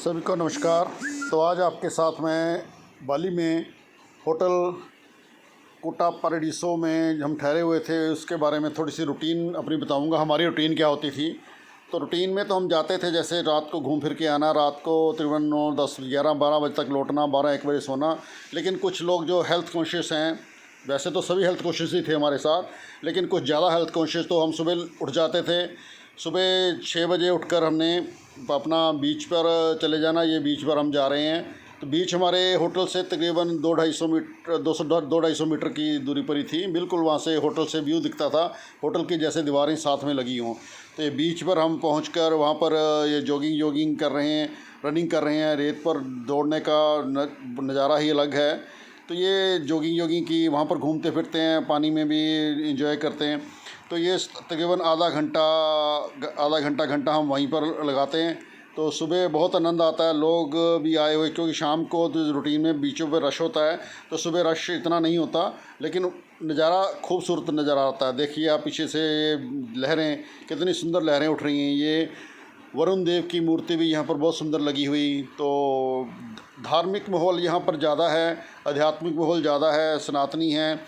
सभी को नमस्कार। तो आज आपके साथ मैं बाली में होटल कोटा पैराडीसो में हम ठहरे हुए थे, उसके बारे में थोड़ी सी रूटीन अपनी बताऊंगा। हमारी रूटीन क्या होती थी। तो रूटीन में तो हम जाते थे, जैसे रात को घूम फिर के आना, रात को तकरीबन 9, 10, 11, 12 बजे तक लौटना, 12, 1 बजे सोना। लेकिन कुछ लोग जो हेल्थ कॉन्शियस हैं, वैसे तो सभी हेल्थ कॉन्शियस ही थे हमारे साथ, लेकिन कुछ ज़्यादा हेल्थ कॉन्शियस, तो हम सुबह उठ जाते थे। सुबह 6 बजे उठकर हमने अपना बीच पर चले जाना। ये बीच पर हम जा रहे हैं। तो बीच हमारे होटल से तकरीबन 200-250 मीटर 200-250 मीटर की दूरी पर ही थी। बिल्कुल वहाँ से होटल से व्यू दिखता था, होटल की जैसे दीवारें साथ में लगी हों। तो ये बीच पर हम पहुँचकर वहाँ पर ये जॉगिंग कर रहे हैं, रनिंग कर रहे हैं। रेत पर दौड़ने का नज़ारा ही अलग है। तो ये जॉगिंग की वहाँ पर घूमते फिरते हैं, पानी में भी इंजॉय करते हैं। तो ये तकरीबन आधा घंटा हम वहीं पर लगाते हैं। तो सुबह बहुत आनंद आता है, लोग भी आए हुए, क्योंकि शाम को तो रूटीन में बीचों पर रश होता है, तो सुबह रश इतना नहीं होता, लेकिन नज़ारा खूबसूरत नज़र आता है। देखिए आप पीछे से लहरें, कितनी सुंदर लहरें उठ रही हैं। ये वरुण देव की मूर्ति भी यहाँ पर बहुत सुंदर लगी हुई। तो धार्मिक माहौल यहाँ पर ज़्यादा है, आध्यात्मिक माहौल ज़्यादा है, सनातनी हैं।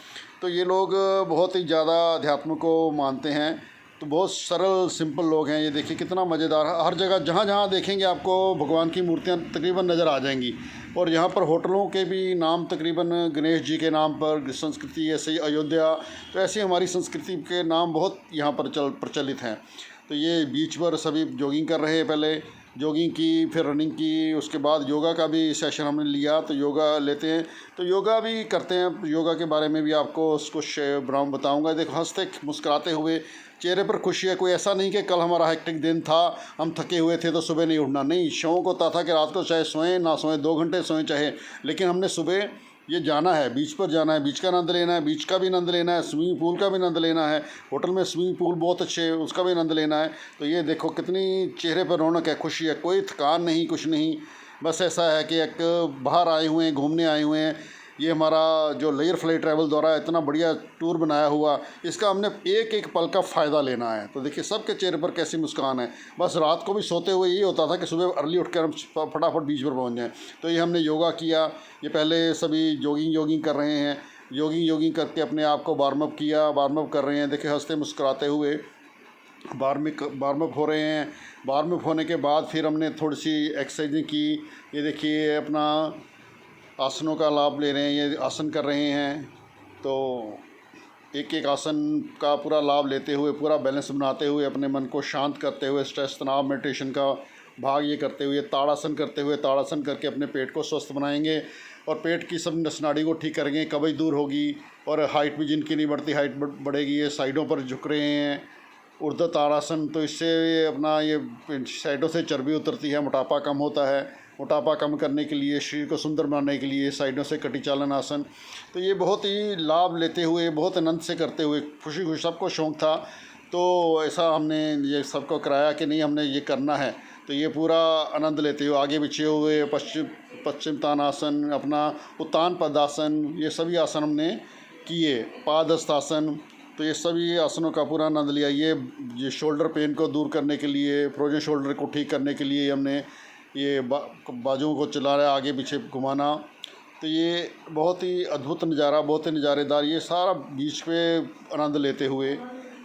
तो ये लोग बहुत ही ज़्यादा अध्यात्म को मानते हैं। तो बहुत सरल सिंपल लोग हैं। ये देखिए कितना मज़ेदार है। हर जगह जहाँ जहाँ देखेंगे आपको भगवान की मूर्तियाँ तकरीबन नज़र आ जाएंगी। और यहाँ पर होटलों के भी नाम तकरीबन गणेश जी के नाम पर, संस्कृति ऐसे ही अयोध्या, तो ऐसी हमारी संस्कृति के नाम बहुत यहाँ पर प्रचलित हैं। तो ये बीच पर सभी जॉगिंग कर रहे हैं। पहले जॉगिंग की, फिर रनिंग की, उसके बाद योगा का भी सेशन हमने लिया। तो योगा लेते हैं, तो योगा भी करते हैं। योगा के बारे में भी आपको कुछ बताऊंगा। देखो हंसते मुस्कुराते हुए चेहरे पर खुशी है। कोई ऐसा नहीं कि कल हमारा हेक्टिक दिन था, हम थके हुए थे तो सुबह नहीं उठना। नहीं, शौक होता था कि रात को चाहे सोएं ना सोएं, 2 घंटे सोएं चाहे, लेकिन हमने सुबह ये जाना है, बीच पर जाना है, बीच का आनंद लेना है, बीच का भी आनंद लेना है, स्विमिंग पूल का भी आनंद लेना है। होटल में स्विमिंग पूल बहुत अच्छे है, उसका भी आनंद लेना है। तो ये देखो कितनी चेहरे पर रौनक है, खुशी है, कोई थकान नहीं, कुछ नहीं। बस ऐसा है कि एक बाहर आए हुए हैं, घूमने आए हुए हैं। ये हमारा जो लेयर फ्लाई ट्रैवल द्वारा इतना बढ़िया टूर बनाया हुआ, इसका हमने एक एक पल का फ़ायदा लेना है। तो देखिए सबके चेहरे पर कैसी मुस्कान है। बस रात को भी सोते हुए ये होता था कि सुबह अर्ली उठकर हम फटाफट बीच पर पहुंच जाएं। तो ये हमने योगा किया। ये पहले सभी जॉगिंग कर रहे हैं, जॉगिंग करके अपने आप को वार्म अप किया, वार्म अप कर रहे हैं। देखिए हंसते मुस्कुराते हुए वार्म अप हो रहे हैं। वार्म अप होने के बाद फिर हमने थोड़ी सी एक्सरसाइजिंग की। ये देखिए अपना आसनों का लाभ ले रहे हैं, ये आसन कर रहे हैं। तो एक एक आसन का पूरा लाभ लेते हुए, पूरा बैलेंस बनाते हुए, अपने मन को शांत करते हुए, स्ट्रेस तनाव मेडिटेशन का भाग ये करते हुए, ताड़ासन करते हुए, ताड़ासन करके अपने पेट को स्वस्थ बनाएंगे और पेट की सब नस नाड़ी को ठीक करेंगे, कब्ज दूर होगी। और हाइट भी जिनकी नहीं बढ़ती, हाइट बढ़ेगी। ये साइडों पर झुक रहे हैं, ऊर्ध्व ताड़ासन। तो इससे अपना ये साइडों से चर्बी उतरती है, मोटापा कम होता है। मोटापा कम करने के लिए, शरीर को सुंदर बनाने के लिए साइडों से कटी चालन आसन। तो ये बहुत ही लाभ लेते हुए, बहुत आनंद से करते हुए, खुशी खुशी, सबको शौक़ था। तो ऐसा हमने ये सबको कराया कि नहीं हमने ये करना है। तो ये पूरा आनंद लेते हुए आगे पीछे हुए, पश्चिम तानासन, अपना उत्तान पदासन, ये सभी आसन हमने किए। पादहस्तासन, तो ये सभी आसनों का पूरा आनंद लिया। ये शोल्डर पेन को दूर करने के लिए, फ्रोजन शोल्डर को ठीक करने के लिए हमने ये बाजुओं को चला रहा है, आगे पीछे घुमाना। तो ये बहुत ही अद्भुत नज़ारा, बहुत ही नज़ारेदार, ये सारा बीच पे आनंद लेते हुए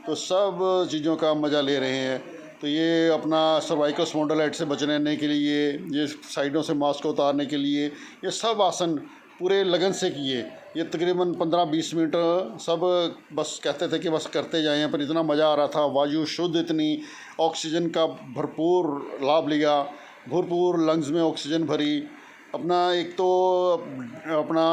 तो सब चीज़ों का मज़ा ले रहे हैं। तो ये अपना सर्वाइकल स्पॉन्डिलाइटिस से बचने के लिए, ये साइडों से मास्क को उतारने के लिए, ये सब आसन पूरे लगन से किए। ये तकरीबन 15-20 मिनट सब बस कहते थे कि बस करते जाएं, पर इतना मज़ा आ रहा था। वायु शुद्ध इतनी, ऑक्सीजन का भरपूर लाभ लिया, भरपूर लंग्स में ऑक्सीजन भरी। अपना एक तो अपना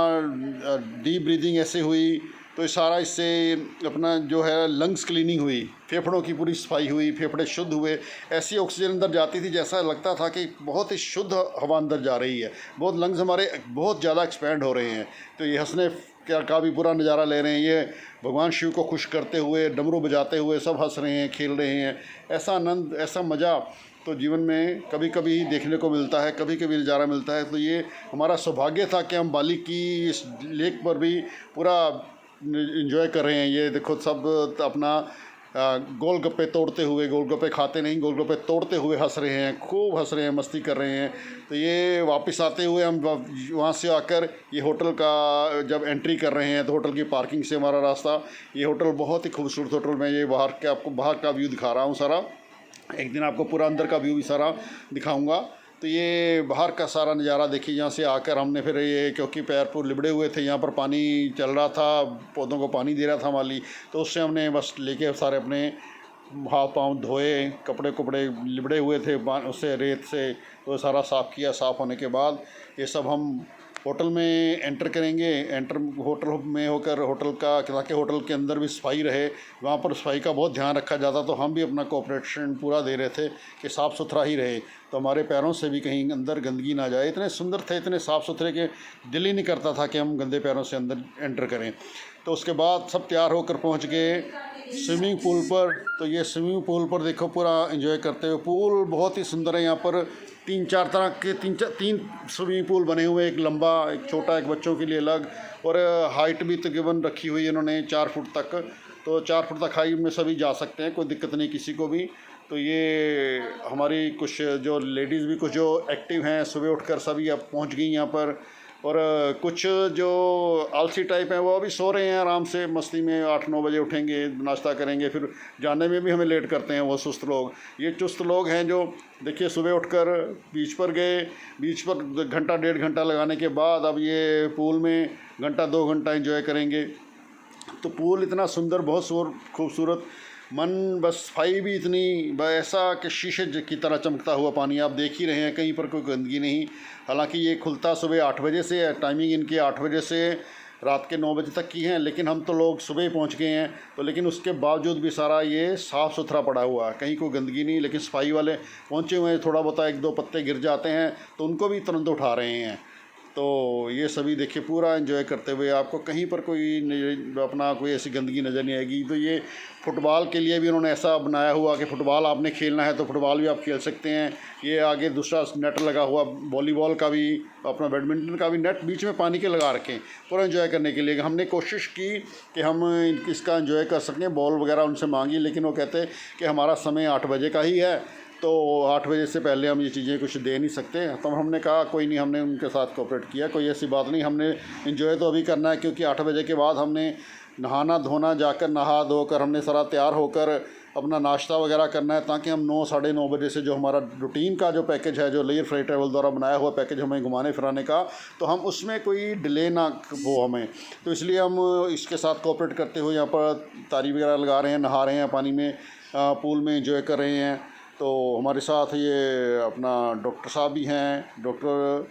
डीप ब्रीदिंग ऐसे हुई, तो सारा इससे अपना जो है लंग्स क्लीनिंग हुई, फेफड़ों की पूरी सफाई हुई, फेफड़े शुद्ध हुए। ऐसी ऑक्सीजन अंदर जाती थी जैसा लगता था कि बहुत ही शुद्ध हवा अंदर जा रही है। बहुत लंग्स हमारे बहुत ज़्यादा एक्सपैंड हो रहे हैं। तो ये हंसने का भी पूरा नज़ारा ले रहे हैं। ये भगवान शिव को खुश करते हुए, डमरू बजाते हुए सब हंस रहे हैं, खेल रहे हैं। ऐसा आनंद, ऐसा मज़ा तो जीवन में कभी कभी ही देखने को मिलता है, कभी कभी नज़ारा मिलता है। तो ये हमारा सौभाग्य था कि हम बाली की इस लेक पर भी पूरा इंजॉय कर रहे हैं। ये देखो सब अपना गोलगप्पे तोड़ते हुए, गोलगप्पे खाते नहीं, गोलगप्पे तोड़ते हुए हंस रहे हैं, खूब हंस रहे हैं, मस्ती कर रहे हैं। तो ये वापस आते हुए हम वहाँ से आकर ये होटल का जब एंट्री कर रहे हैं तो होटल की पार्किंग से हमारा रास्ता, ये होटल बहुत ही खूबसूरत होटल, मैं ये बाहर के आपको बाहर का व्यू दिखा रहा हूँ सारा। एक दिन आपको पूरा अंदर का व्यू भी सारा दिखाऊंगा। तो ये बाहर का सारा नज़ारा देखिए। यहाँ से आकर हमने फिर ये, क्योंकि पैर पूर लिबड़े हुए थे, यहाँ पर पानी चल रहा था, पौधों को पानी दे रहा था माली, तो उससे हमने बस लेके सारे अपने हाथ पाँव धोए, कपड़े कुपड़े लिबड़े हुए थे उससे, रेत से, तो सारा साफ़ किया। साफ़ होने के बाद ये सब हम होटल में एंटर करेंगे। एंटर होटल में होकर होटल का, ताकि होटल के अंदर भी सफाई रहे, वहाँ पर सफाई का बहुत ध्यान रखा जाता, तो हम भी अपना कोऑपरेशन पूरा दे रहे थे कि साफ़ सुथरा ही रहे, तो हमारे पैरों से भी कहीं अंदर गंदगी ना जाए। इतने सुंदर थे, इतने साफ़ सुथरे के दिल ही नहीं करता था कि हम गंदे पैरों से अंदर एंटर करें। तो उसके बाद सब तैयार होकर पहुँच गए स्विमिंग पूल पर। तो ये स्विमिंग पूल पर देखो पूरा एंजॉय करते हुए, पूल बहुत ही सुंदर है। यहाँ पर तीन तरह के तीन स्विमिंग पूल बने हुए, एक लंबा, एक छोटा, एक बच्चों के लिए अलग, और हाइट भी तकरीबन रखी हुई है इन्होंने 4 फुट तक। तो 4 फुट तक हाइट में सभी जा सकते हैं, कोई दिक्कत नहीं किसी को भी। तो ये हमारी कुछ जो लेडीज़ भी कुछ जो एक्टिव हैं, सुबह उठकर सभी अब पहुंच गई यहाँ पर, और कुछ जो आलसी टाइप हैं वो अभी सो रहे हैं आराम से मस्ती में। 8-9 बजे उठेंगे, नाश्ता करेंगे, फिर जाने में भी हमें लेट करते हैं वो सुस्त लोग। ये चुस्त लोग हैं जो देखिए सुबह उठकर बीच पर गए, बीच पर घंटा 1.5 घंटा लगाने के बाद अब ये पूल में घंटा 2 घंटा एंजॉय करेंगे। तो पूल इतना सुंदर, बहुत खूबसूरत, मन बस, सफाई भी इतनी ऐसा कि शीशे की तरह चमकता हुआ पानी आप देख ही रहे हैं, कहीं पर कोई गंदगी नहीं। हालांकि ये खुलता सुबह 8 बजे से है, टाइमिंग इनकी 8 बजे से रात के 9 बजे तक की हैं, लेकिन हम तो लोग सुबह ही पहुंच गए हैं। तो लेकिन उसके बावजूद भी सारा ये साफ़ सुथरा पड़ा हुआ है, कहीं कोई गंदगी नहीं। लेकिन सफाई वाले पहुंचे हुए हैं, थोड़ा बहुत 1-2 पत्ते गिर जाते हैं तो उनको भी तुरंत उठा रहे हैं। तो ये सभी देखिए पूरा एंजॉय करते हुए, आपको कहीं पर कोई अपना कोई ऐसी गंदगी नज़र नहीं आएगी। तो ये फुटबॉल के लिए भी उन्होंने ऐसा बनाया हुआ कि फुटबॉल आपने खेलना है तो फुटबॉल भी आप खेल सकते हैं। ये आगे दूसरा नेट लगा हुआ, वॉलीबॉल का भी, अपना बैडमिंटन का भी नेट बीच में पानी के लगा रखें पूरा एंजॉय करने के लिए। हमने कोशिश की कि हम इसका एंजॉय कर सकें, बॉल वगैरह उनसे मांगी, लेकिन वो कहते कि हमारा समय 8 बजे का ही है, तो 8 बजे से पहले हम ये चीज़ें कुछ दे नहीं सकते। तो हमने कहा कोई नहीं, हमने उनके साथ कोऑपरेट किया, कोई ऐसी बात नहीं, हमने एंजॉय तो अभी करना है, क्योंकि 8 बजे के बाद हमने नहाना धोना, जाकर नहा धोकर हमने सारा तैयार होकर अपना नाश्ता वगैरह करना है, ताकि हम 9 साढ़े 9 बजे से जो हमारा रूटीन का जो पैकेज है, जो लेयर फ्राई ट्रैवल द्वारा बनाया हुआ पैकेज हमें घुमाने फिराने का, तो हम उसमें कोई डिले ना हो हमें। तो इसलिए हम इसके साथ कोऑपरेट करते हुए यहाँ पर तारी वगैरह लगा रहे हैं, नहा रहे हैं पानी में, पूल में एंजॉय कर रहे हैं। तो हमारे साथ ये अपना डॉक्टर साहब भी हैं, डॉक्टर,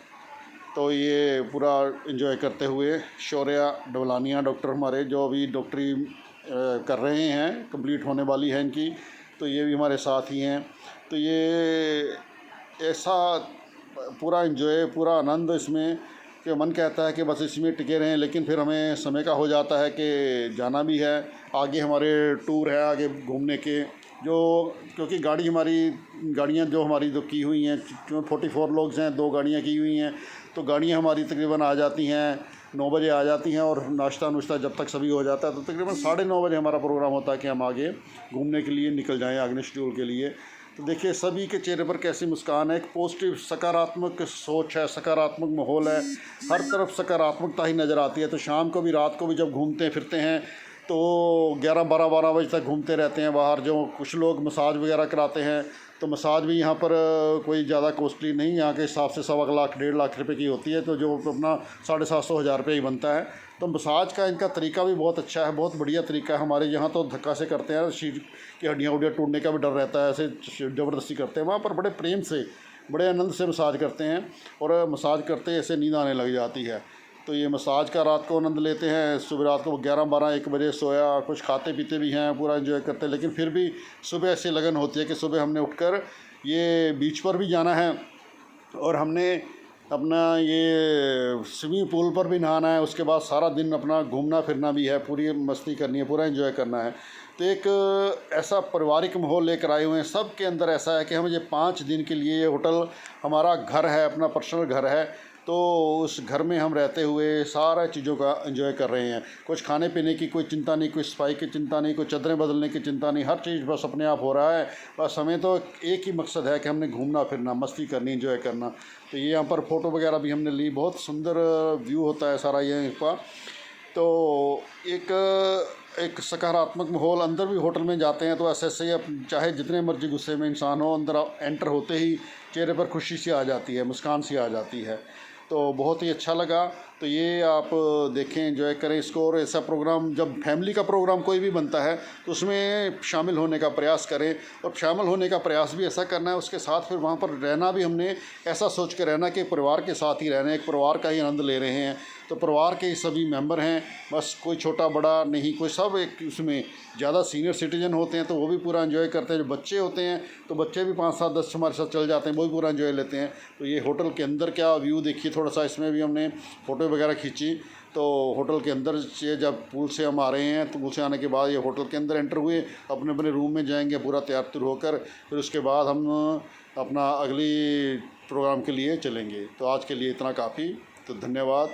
तो ये पूरा एंजॉय करते हुए शौर्या डवलानिया डॉक्टर हमारे, जो अभी डॉक्टरी कर रहे हैं, कंप्लीट होने वाली है इनकी, तो ये भी हमारे साथ ही हैं। तो ये ऐसा पूरा एंजॉय, पूरा आनंद इसमें कि मन कहता है कि बस इसमें टिके रहें, लेकिन फिर हमें समय का हो जाता है कि जाना भी है, आगे हमारे टूर है, आगे घूमने के जो, क्योंकि गाड़ियाँ जो हमारी जो की हुई हैं, 44 लोग हैं, 2 गाड़ियाँ की हुई हैं, तो गाड़ियाँ हमारी तकरीबन आ जाती हैं 9 बजे आ जाती हैं, और नाश्ता नुश्ता जब तक सभी हो जाता है तो तकरीबन 9:30 बजे हमारा प्रोग्राम होता है कि हम आगे घूमने के लिए निकल जाएँ, अगले शेड्यूल के लिए। तो देखिए सभी के चेहरे पर कैसी मुस्कान है, एक पॉजिटिव सकारात्मक सोच है, सकारात्मक माहौल है, हर तरफ सकारात्मकता ही नज़र आती है। तो शाम को भी, रात को भी जब घूमते फिरते हैं तो 11-12 बजे तक घूमते रहते हैं बाहर। जो कुछ लोग मसाज वगैरह कराते हैं, तो मसाज भी यहाँ पर कोई ज़्यादा कॉस्टली नहीं, यहाँ के हिसाब से 1.25 लाख 1.5 लाख रुपए की होती है, तो जो अपना 750-1000 रुपये ही बनता है। तो मसाज का इनका तरीका भी बहुत अच्छा है, बहुत बढ़िया तरीका है। हमारे यहाँ तो धक्का से करते हैं, शीट की हड्डियाँ उड्डियाँ टूटने का भी डर रहता है, ऐसे ज़बरदस्ती करते हैं। वहाँ पर बड़े प्रेम से, बड़े आनंद से मसाज करते हैं, और मसाज करते ऐसे नींद आने लग जाती है। तो ये मसाज का रात को आनंद लेते हैं। सुबह रात को 11-12-1 बजे सोया, कुछ खाते पीते भी हैं, पूरा एंजॉय करते हैं। लेकिन फिर भी सुबह ऐसी लगन होती है कि सुबह हमने उठकर ये बीच पर भी जाना है, और हमने अपना ये स्विमिंग पूल पर भी नहाना है। उसके बाद सारा दिन अपना घूमना फिरना भी है, पूरी मस्ती करनी है, पूरा एंजॉय करना है। तो एक ऐसा पारिवारिक माहौल लेकर आए हुए हैं, सब के अंदर ऐसा है कि हम ये 5 दिन के लिए, ये होटल हमारा घर है, अपना पर्सनल घर है। तो उस घर में हम रहते हुए सारा चीज़ों का एंजॉय कर रहे हैं। कुछ खाने पीने की कोई चिंता नहीं, कोई सफाई की चिंता नहीं, कोई चादरें बदलने की चिंता नहीं, हर चीज़ बस अपने आप हो रहा है। बस हमें तो एक ही मकसद है कि हमने घूमना फिरना, मस्ती करनी, एंजॉय करना। तो ये यहाँ पर फ़ोटो वगैरह भी हमने ली, बहुत सुंदर व्यू होता है सारा ये का। तो एक सकारात्मक माहौल, अंदर भी होटल में जाते हैं तो ऐसे ऐसे ही, चाहे जितने मर्जी गुस्से में इंसान हो, अंदर एंटर होते ही चेहरे पर खुशी सी आ जाती है, मुस्कान सी आ जाती है। तो बहुत ही अच्छा लगा। तो ये आप देखें, एंजॉय करें इसको। और ऐसा प्रोग्राम, जब फैमिली का प्रोग्राम कोई भी बनता है तो उसमें शामिल होने का प्रयास करें। और शामिल होने का प्रयास भी ऐसा करना है, उसके साथ फिर वहाँ पर रहना भी हमने ऐसा सोच के रहना कि परिवार के साथ ही रहना है, एक परिवार का ही आनंद ले रहे हैं। तो परिवार के ही सभी मेंबर हैं, बस कोई छोटा बड़ा नहीं, कोई सब एक उसमें। ज़्यादा सीनियर सिटीजन होते हैं तो वो भी पूरा एंजॉय करते हैं, जो बच्चे होते हैं तो बच्चे भी 5 7 10 हमारे साथ चल जाते हैं, वो भी पूरा एंजॉय लेते हैं। तो ये होटल के अंदर क्या व्यू देखिए थोड़ा सा, इसमें भी हमने फ़ोटो वगैरह खींची। तो होटल के अंदर से जब पूल से हम आ रहे हैं तो पूल से आने के बाद ये होटल के अंदर एंटर हुए, अपने अपने रूम में जाएंगे पूरा तैयार तुर होकर। फिर उसके बाद हम अपना अगली प्रोग्राम के लिए चलेंगे। तो आज के लिए इतना काफ़ी। तो धन्यवाद।